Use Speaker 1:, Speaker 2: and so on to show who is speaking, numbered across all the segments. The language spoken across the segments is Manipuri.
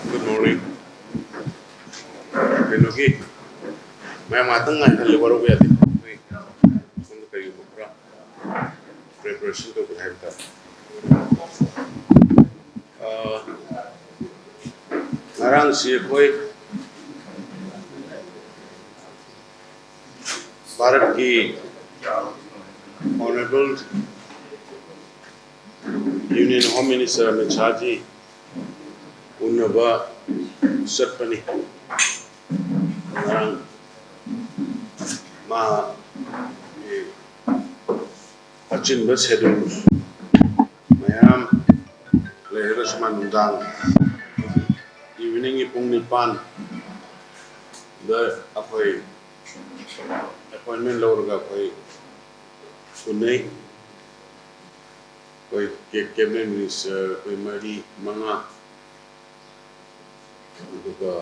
Speaker 1: Good morning. Okay. मैं मातंग अंतर लेवल हो गया थी. सुन करिए बुकरा. Preparation तो कुछ है था. नारांग सी कोई भारत की Honorable Union Home Minister Amit Shah ji उन्नबा सत्पनी नारांग माँ अचिन बस हेडू मैम लेहर समान उदांग इवनिंग की पुंग निपान द अकोई appointment लोग का कोई सुनने कोई कैबिनेट मिनिस्टर कोई मरी मंगा उनका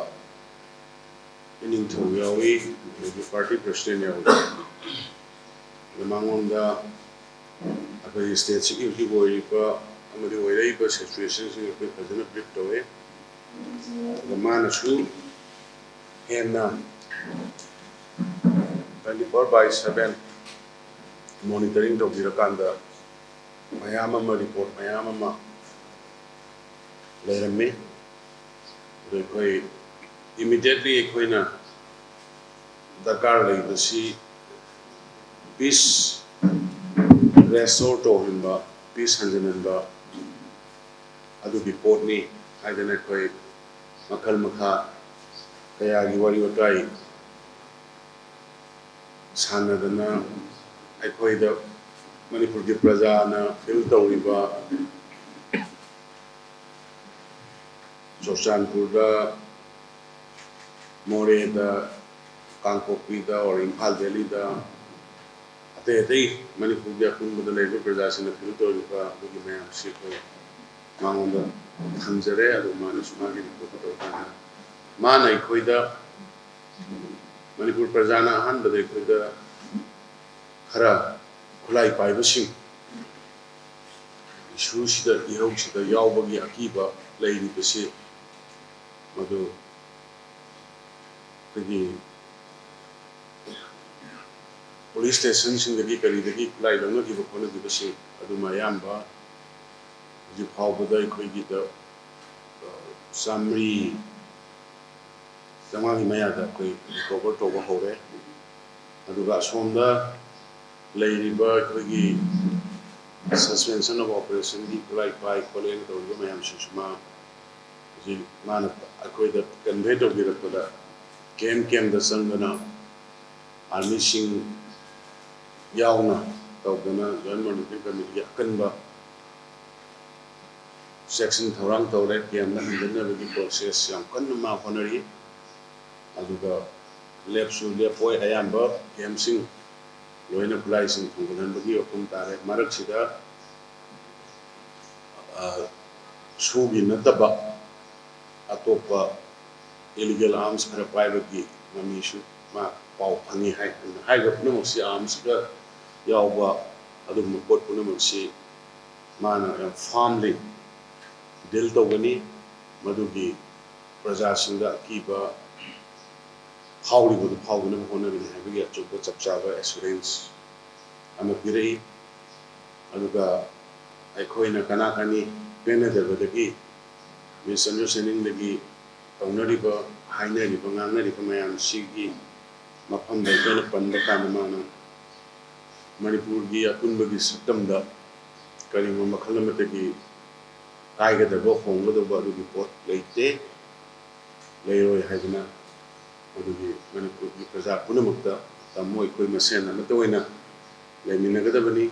Speaker 1: इनिंग तो यावी जो पार्टी प्रेसिडेंट यावी मंगोंदा अकोई स्टेट सिक्योरिटी बोर्ड का हमारे वैराई पर सिचुएशन से कोई पजन ब्रीफ तो है मान शू है ना 24/7 monitoring to girakanda mayama report mayama lerame koi immediately koina dakar lai basi peace restore to himba peace hanjanba adu report ni aidana koi makal makha kaya gi wari watai सानदना अखोइदा Manipur की प्रजा ना फील तौरिबा चौचानपुरदा मोरेदा कांगपोकपीदा और इम्फाल वैलीदा अते अते मणिपुर की अपुनबदा लेबर प्रजा सिना फील तौरिबा दुगी मयाम सिको मांगोंदा थंजरे अदु माना सुमागी रिपोर्ट तौता माना अखोइदा Manipur प्रजाना हन बदे खुदा खरा खुलाई पाइबसिंग इशू सिदा इहौ सिदा यावबगी अकीबा लेरि बसे मदु कगी पुलिस स्टेशन सिंगगी करीदगी खुलाई लंगगी बखोनगी बसे अदुमा यामबा जि फावबदा इखोइगी द सामरी जमागी मयादा कोई रिकवर तोबा होरे अदुगा सोमदा लेरिबा कोई सस्पेंशन ऑफ ऑपरेशन की खुलाई पाई खोलेन तौरिबा मयाम सुषमा जी माना अखोई द कन्वे तौबिरपदा केम द संगना आर्मी सिंह यावना तौदना जॉइंट मॉनिटरिंग कमिटी अकनबा सेक्शन थौरांग तौरे केम द हंदनबगी प्रोसेस याम कन्न मा होनरी अदुगा लेप्सु लेपोय अयाम्बा गेमसिंग लोइना खुलाइसिंग थंगनबगी ओपुम तारे मरकसिदा सुगी नतबा अतोपा इलीगल आर्म्स खरा पाइबगी ममीसु मा पाउ फंगी हाइगपनमसी आर्म्स का यावबा अदुम पोट पुनमसी माना फार्मली डील तौगनी मदुगी प्रजासिंगा कीबा हाउरी फाउगन होनगनी हाइबगी अचोब चपचाबा एश्योरेंस अमा पिरई अदुगा अखोइना कना कनी पेनदबदगी मिसअंडरस्टैंडिंग लगी तौनरिबा हाइनरिबा ngangnariba mayam sigi mafam da kana panda kana mana manipur gi apunbagi saktamda karima makhalamati kaigadaba honggadaba adugi pot leite leiroi haibna अदुगी Manipur की प्रजा पुनमुक्ता तमो इकोई मसेन नतोइना लेमिनगदबनी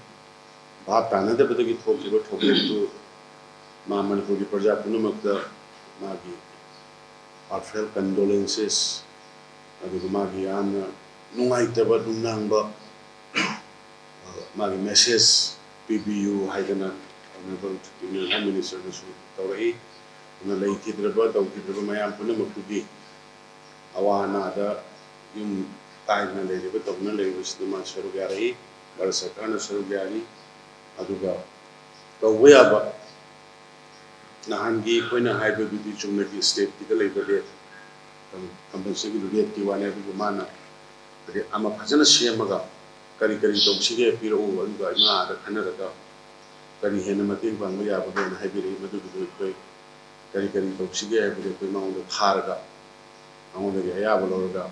Speaker 1: भाव तानदबदगी थोकिबो थोकिबो मा मणिपुर की प्रजा पुनमुक्ता मागी heartfelt condolences अदुगी मागी याना नुंगाइतबा दुनांगबा मागी मेसेज पीबीयू हाइदना Honorable Union Home Minister नसु तौरई न लेखिद्रबा तौकिद्रबा मयाम पुनमुक्तुगी अवाना दा युम ताइना लेरिबा तौना लेरिबसिदमा सरुगारी भारत सरकार न सरुगारी अदुगा तौबयाबा nahangi koina haiba bibi chungna ki state ki dalai bade compensation ki rate ki wane bi mana bade ama phajana semaga kari kari tawsige piro aduga ima da khanaraga kari hena mating bang ya bade na haibi ri madu bi koi kari kari tawsige bade koi maung da tharaga maung da ya bologa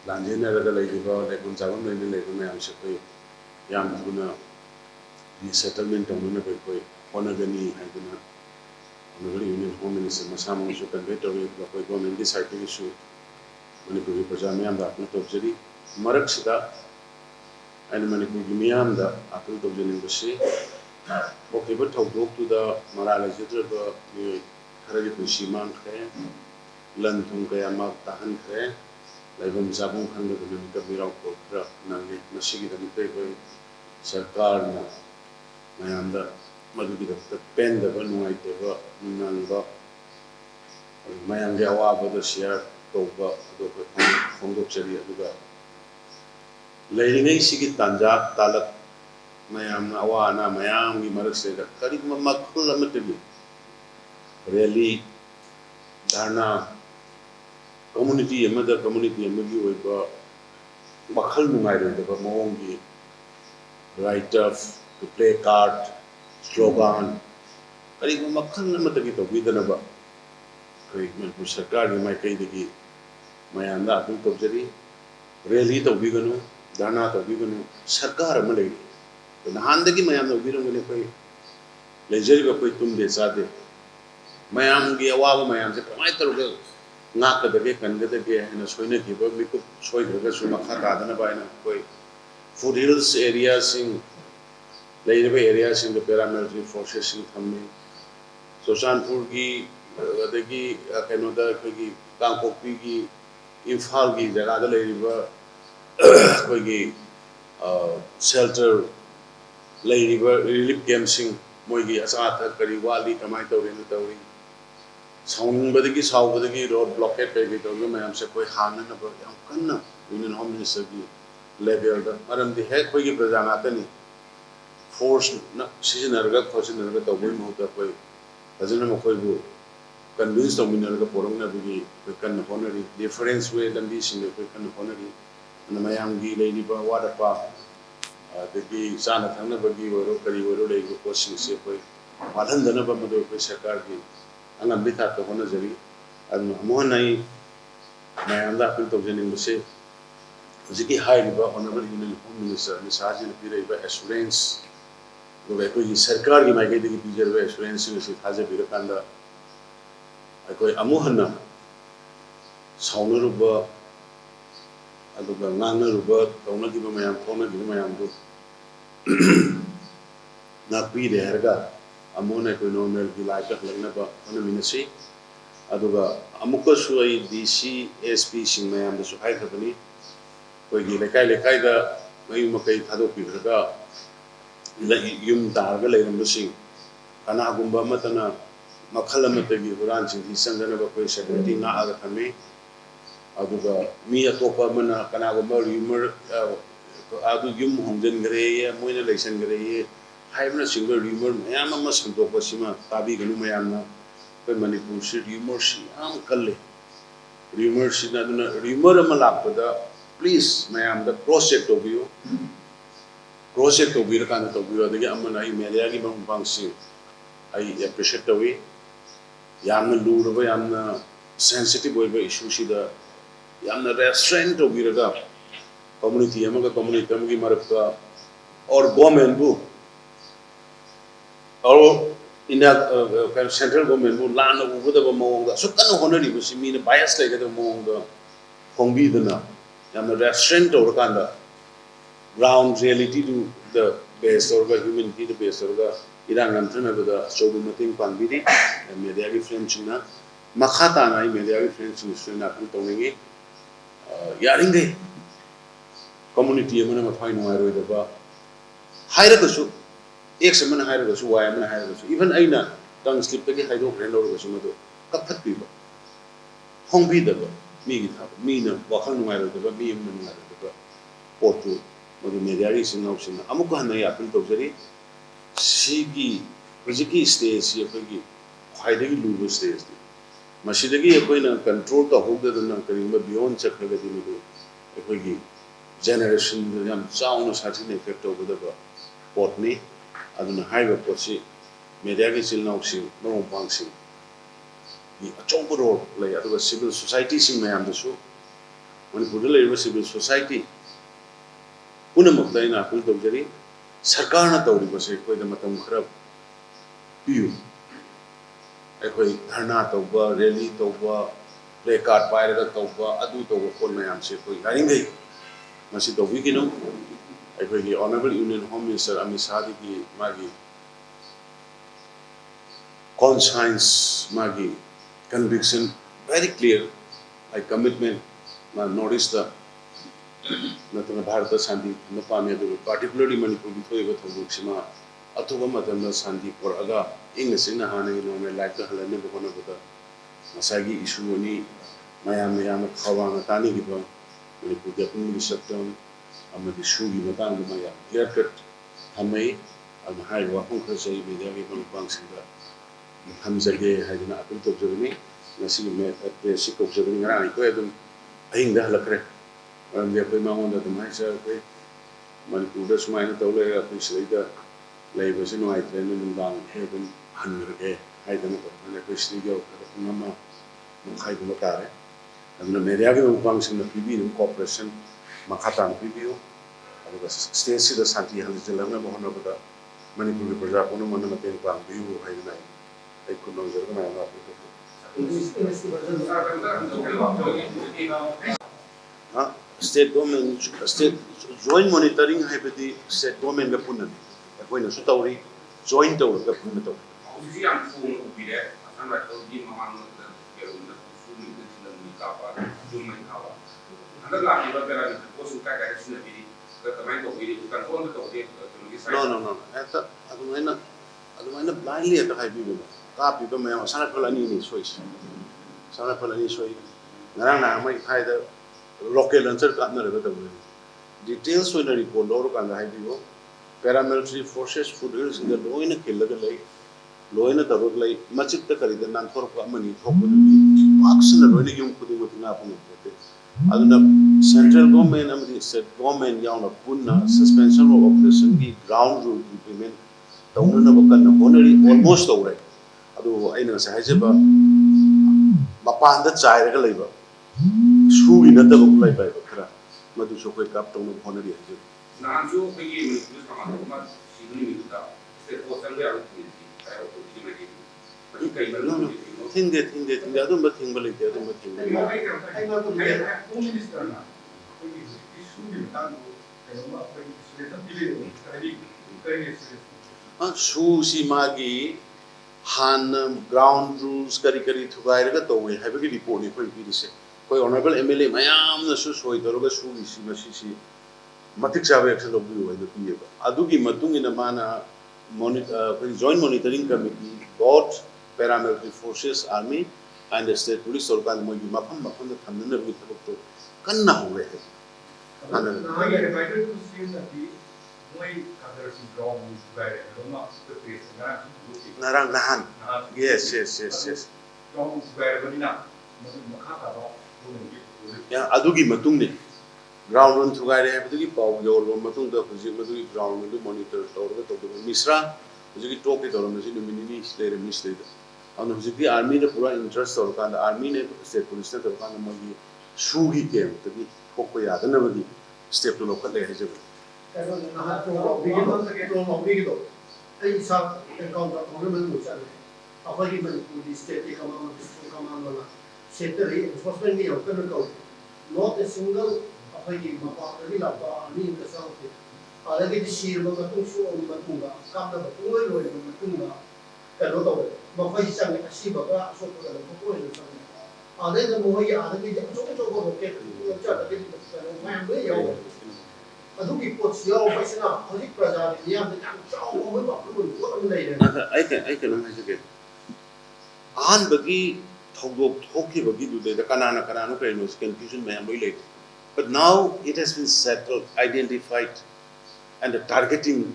Speaker 1: lanjena raga lai ba le kun jawam lai le ko mayam se koi yam duna resettlement tawna na koi honagani haiduna Honorable Union Home Minister Masam also conveyed to the government this issue Manipuri Pajamiam the Apple Tobjeri, Maraksida and Manipur Gimiam the Apple Tobjeri Embassy. Okay, but talk to the Maralajator, Harari Pushiman, Lantung Kayama Tahan Kre, Lavam Zabun Hanga the Mirao Kokra, Nagi, Masigi the Mutego, Sarkar, Mayanda. Madhugi the pen the one white ever Nanga Mayanga Waba share Toba Fondo Cheri Aduga. Lady Sigi Tanja Talak Mayam Awana Mayam Marakse Karima Makula Matagi really Dana community another community and maybe with Bakal Nungai the Mongi write off to play card slogan kari makhal na matagi to bidana ba koi Manipur sarkar ni mai kai degi mayanda apil to jari rally to biganu dana to biganu sarkar ma lei to nahan degi mayam to birang ne koi lejeri ba koi tum de sade mayam gi awa mayam se kamai taruga ngak ka dege kan ga dege na soina ki ba mi ko soi ga su makha ta dana ba na koi foothills areas in Later areas in the paramilitary forces in Thami, Soshanpur ki, Adagi, Kanoda, Kogi, Kangpoki, Imphal ki, Jagada River, Kogi, shelter, Lay River, relief camps in Moigi, Asata, Kariwali, Kamaito, Rinatawi, Sound Badagi, South Badagi, road blockade, baby, Dogum, I am Sekoi Hanan about Yankana, Union Home Minister level, Madam the head Kogi Prajanatani. Force season arga question arga to boy mohta koi ajana mo koi bu convince to min arga porong na bi kan honori difference way dan bi sing koi kan honori na mayam gi lei ba wada pa de gi sana thang na bagi woro kari woro lei ko question se koi padhan dana ba mado koi sarkar gi angam bi tha to hona jari an mo nai mayam da apil to jening se jiki high ba honorable union home minister ni sajin pi rei ba assurance तो वे कोई सरकार की मायके की टीचर वे स्टूडेंट्स की उसे थाजे बिरक अंदा कोई अमुहन्ना साउंड रुबा अदुगा नांग रुबा कौन की बमयाम कौन की बमयाम तो नापी दे हरगा अमुने कोई नॉर्मल की लाइफ का लगना बा उन्हें मिनसी अदुगा अमुका सुई डीसी एसपी सिंह मयाम तो सुहाई करबनी कोई की लेकाई दा वही मकई थादो P हरगा Yum Targa Machine, Kanagumba Matana, Makalamati, Huran, Sandana, security, Naga Kame, Aduga, Mia Topa Mana, Kanagumba, Humor, Adu Yum Hongan Gray, Moina Lation Gray, Hybrid single rumor, Yamamas and Topasima, Tabi Ganumayana, Manipur, rumor, she am Kale. Rumor, she not rumor Malapada, please, ma'am, the project of you. Project of Virkan to Bura, the Yamana, Mediagi Bangsi, I appreciate the way Yamna Lurava, Yamna sensitive issue, she the Yamna restaurant of Viraga, community, Yamaga community, Tamagi Maraka, or government book, or in that kind of central government book, land of whatever Monga, so kind of honor was mean a bias like the Monga, Hongi the Na, Yamna restaurant or Kanda. Ground reality to the base or humanity the base or the Iran Antana with the Sobumating Pambidi and Mediagi French China Makhatana Mediagi French in Srina Tongi Yaringe community Amana Hino the bar Hirabasu Examen Hirabasu, why am I Hirabasu even Aina tongue slip again I don't render over Sumato Kapat people Hongi the Mina Wakan the Babi Porto. Or the Mediari Sin option. Amukana apple to Sigi Hojiki stage si akogi khwaidagi luba stage di masidagi akoina control ta hogdadana karimba beyond chakragadi mudu akogi generation yam chauna sathine effect ogdaba potni aduna haiba potsi media gi chilnaw sing no bang sing the achombo role lay aduga civil society sing mayam dasu Manipur lay civil society punamak daina apil tawjari sarkar na tawri base koida matam khara piu akhoi dharna tawba rally tawba play card pairaga tawba adu tawba kon mayam se koi haringai masi tawbi kino akhoi gi honorable union home minister Amit Shah gi magi conscience magi conviction very clear like commitment na notice the natuna bharata shanti na pame adu particularly Manipur gi thoi ga thobuk sima athuba matamna shanti por aga ing sina hana gi normal life ta halane ba kona ba masagi issue ni mayam mayam khawang tani gi ba Manipur ga pun gi shutdown amadi shu gi matang gi mayam clear cut hamai am hai wa khong khasai media gi bang singa hamjage haidina apil tobjagni nasi me basic tobjagni ngara ko edum aing da halakre and the Mangon that the Maisa, Manipur, that's mine at all, later, labor, you know, I train them down heaven, 100 I don't know, and I wish they go, Mama, Mokaimatare, and the Mediago function of PB corporation, Makatan PBO, and the state city Santi Halizalama, Mohanabata, Manipur, Prajapono, Manamatin, View, I could not get state government, state joint monitoring haibadi state government ga punna akoina su tawri joint tawr ga punna taw
Speaker 2: usi am phone ubire asan ra to di mamang da gerunda su ni da sinan ni ka pa jum mai ka wa anda la ni ba bera ni ko su ka ga sina bi ga kamai to bi kan phone to de to ni sai
Speaker 1: no eta adumaina blindly eta haibi ba ka bi ba mai sana phalani ni choice sana phalani soi ngarang na mai khaida rocket launcher ka na rega tabu details when report lor ka ga haibi paramilitary forces food hills in the loina khillaga lai loina tabuk lai machik ta kari da nan thor pa mani thok action loina yum khudi mutina apun te aduna central government amdi state government yauna punna suspension of operation gi ground rule implement tawna na bakan na honori almost tawrai adu aina sa hajeba mapan da chai ga laiba sugi na tabuk lai bai bakra madu sokoi kap tawna honori hajeba
Speaker 2: nanju pegi ni sama ma signi mi ta state ko sang ya ni ai ko di mai ni kai mal ni
Speaker 1: thing adum ba thing ba lite adum ba thing
Speaker 2: ai ma ko home minister na ko ni issue ni ta no kai ma ko issue ta dile kai
Speaker 1: su si magi han ground rules kari thugai raga towe habagi report ni koi bi se koi honorable MLA mayam na su soi doroga su si matik sabe action of you the PA adugi matung in a mana joint monitoring committee both paramilitary forces army and the state police organ mo mapam the thamna bi thok to kanna ho re
Speaker 2: ana na ye invited to see that the moi other is wrong is bad not the place
Speaker 1: narang nahan yes
Speaker 2: wrong is bad but na makha ta ro
Speaker 1: ya adugi matung ne ground run thugai re habdugi pau yor matung da huji madugi ground run monitor tawra to misra huji talk it oram ji minini slere misle da anu huji army ne pura interest or kan army ne state police ne to kan mogi sugi ke to ko ya da na bagi step to local le haje
Speaker 3: karo na ha to begin to begin to ai sa encounter tournament mo sa apagi man police state command na sector enforcement ni open ko not a single apagi mapa ni la ba ni ka sa ke alagi di shir ma tu su on ma tu ga kam da tu lo lo ma tu ga karo to ma fa isa ni asi ba ga so ko da ko ni sa ale da mo ya alagi ja to ko ke cha da ke karo ma me yo adu ki po si yo fa sina hoji praja ni ya da cha mo ba ko ko ni le
Speaker 1: ai ke no haje ke an bagi thogok thoki bagi du de kanana kai no confusion me am late. But now it has been settled, identified, and the targeting,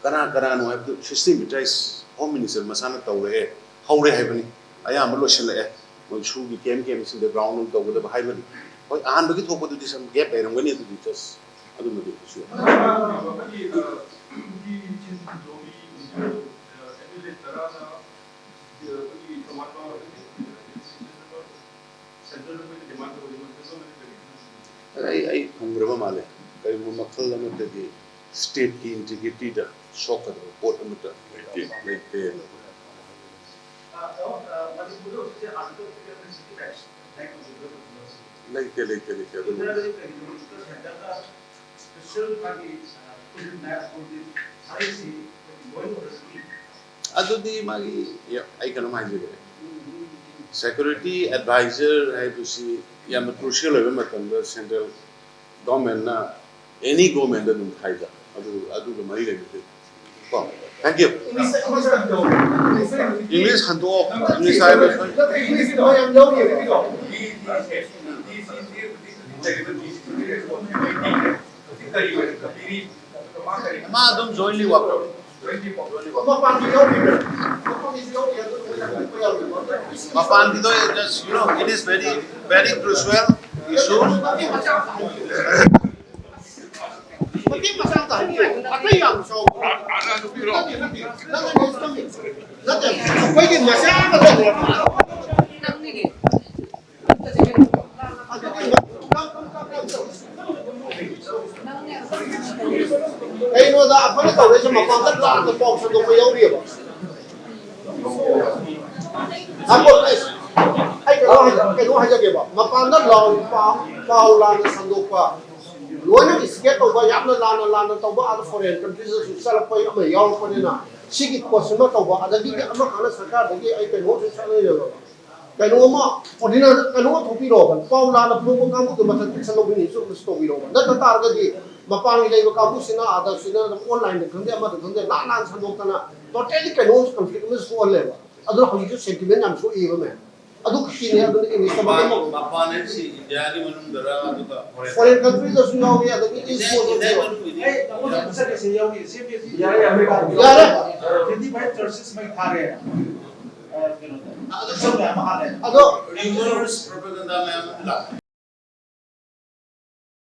Speaker 1: no have to systematize Home Minister Masana Tawre, Howre Heaven, I am a lotion, when Shugi came in the ground of the Highland. But I'm looking to do some gap and when it just, I don't know for sure. I Hungrava Male, I will not tell them that the state integrity, the shock of the water, like the I can imagine. Security advisor, I have to see, yeah, crucial element on the central government, any government that will hide that. I do the money like this. Thank you. English Hanto, English I will. Madam jointly work out. Just, it is very, very crucial issue.
Speaker 3: Hey, no, that I'm going to go to the box and go I don't Mapanda long Paula Sandopa. One is get over Yamana Toba, other foreign countries who celebrate a Yalpanina. She was not over other big Amaka Saka, I can watch it. Kanoma, for dinner, Kanoma to be over. Paula, the Plumo Kamu, but it's a lobby, so the story over. That's the target. Mapani Lego Kabusina, other sinner, online, the Kundama, the Lana Sandokana, not any Kanos conflict with four level. Other sentiment, I'm so evil man. Aduk kini aduk ini sebab apa?
Speaker 1: Bapak si India ni menung dera aduk.
Speaker 3: Foreign countries dah sudah ni aduk ini semua.
Speaker 4: Kamu bisa kasi yang ini siapa sih? Ya. Jadi banyak churches may thare. Aduk sudah mahal.
Speaker 3: Aduk
Speaker 1: rumors propaganda में हम